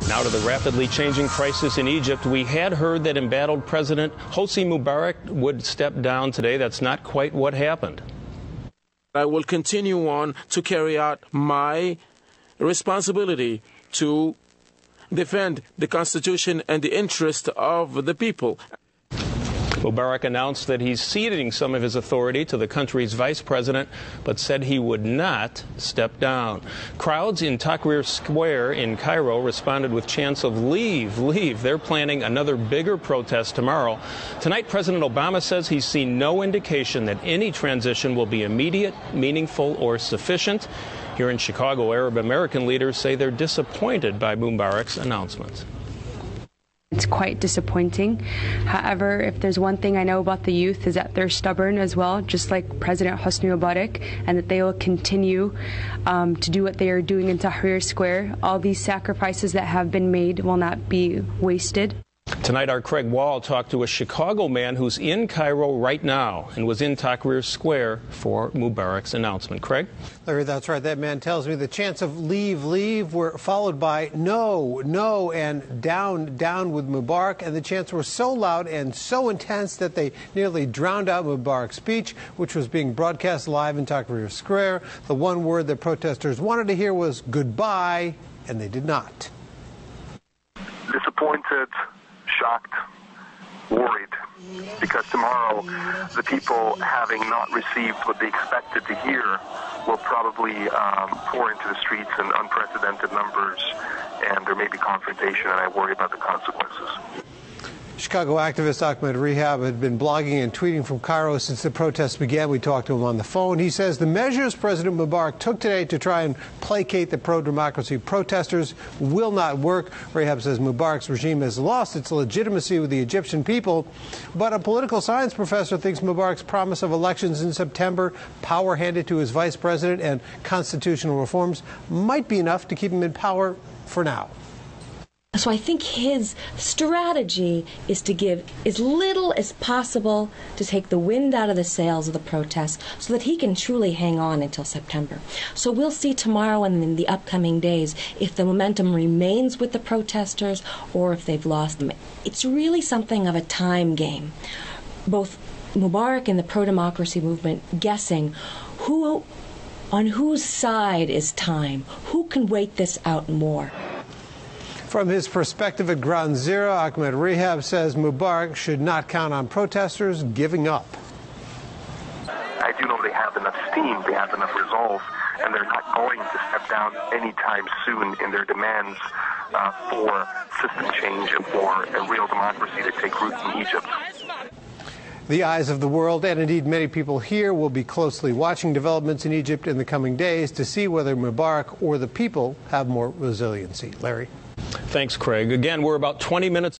Now to the rapidly changing crisis in Egypt. We had heard that embattled President Hosni Mubarak would step down today. That's not quite what happened. I will continue on to carry out my responsibility to defend the Constitution and the interest of the people. Mubarak announced that he's ceding some of his authority to the country's vice president, but said he would not step down. Crowds in Tahrir Square in Cairo responded with chants of leave, leave. They're planning another bigger protest tomorrow. Tonight, President Obama says he's seen no indication that any transition will be immediate, meaningful, or sufficient. Here in Chicago, Arab American leaders say they're disappointed by Mubarak's announcement. It's quite disappointing. However, if there's one thing I know about the youth is that they're stubborn as well, just like President Hosni Mubarak, and that they will continue to do what they are doing in Tahrir Square. All these sacrifices that have been made will not be wasted. Tonight, our Craig Wall talked to a Chicago man who's in Cairo right now and was in Tahrir Square for Mubarak's announcement. Craig? Larry, that's right. That man tells me the chants of leave, leave were followed by no, no, and down, down with Mubarak. And the chants were so loud and so intense that they nearly drowned out Mubarak's speech, which was being broadcast live in Tahrir Square. The one word that protesters wanted to hear was goodbye, and they did not. Disappointed, shocked, worried, because tomorrow the people, having not received what they expected to hear, will probably pour into the streets in unprecedented numbers, and there may be confrontation, and I worry about the consequences. Chicago activist Ahmed Rehab had been blogging and tweeting from Cairo since the protests began. We talked to him on the phone. He says the measures President Mubarak took today to try and placate the pro-democracy protesters will not work. Rehab says Mubarak's regime has lost its legitimacy with the Egyptian people. But a political science professor thinks Mubarak's promise of elections in September, power handed to his vice president, and constitutional reforms might be enough to keep him in power for now. So I think his strategy is to give as little as possible to take the wind out of the sails of the protests so that he can truly hang on until September. So we'll see tomorrow and in the upcoming days if the momentum remains with the protesters or if they've lost them. It's really something of a time game. Both Mubarak and the pro-democracy movement guessing on whose side is time, who can wait this out more. From his perspective at Ground Zero, Ahmed Rehab says Mubarak should not count on protesters giving up. I do know they have enough steam, they have enough resolve, and they're not going to step down anytime soon in their demands for system change and for a real democracy to take root in Egypt. The eyes of the world, and indeed many people here, will be closely watching developments in Egypt in the coming days to see whether Mubarak or the people have more resiliency. Larry? Thanks, Craig. Again, we're about 20 minutes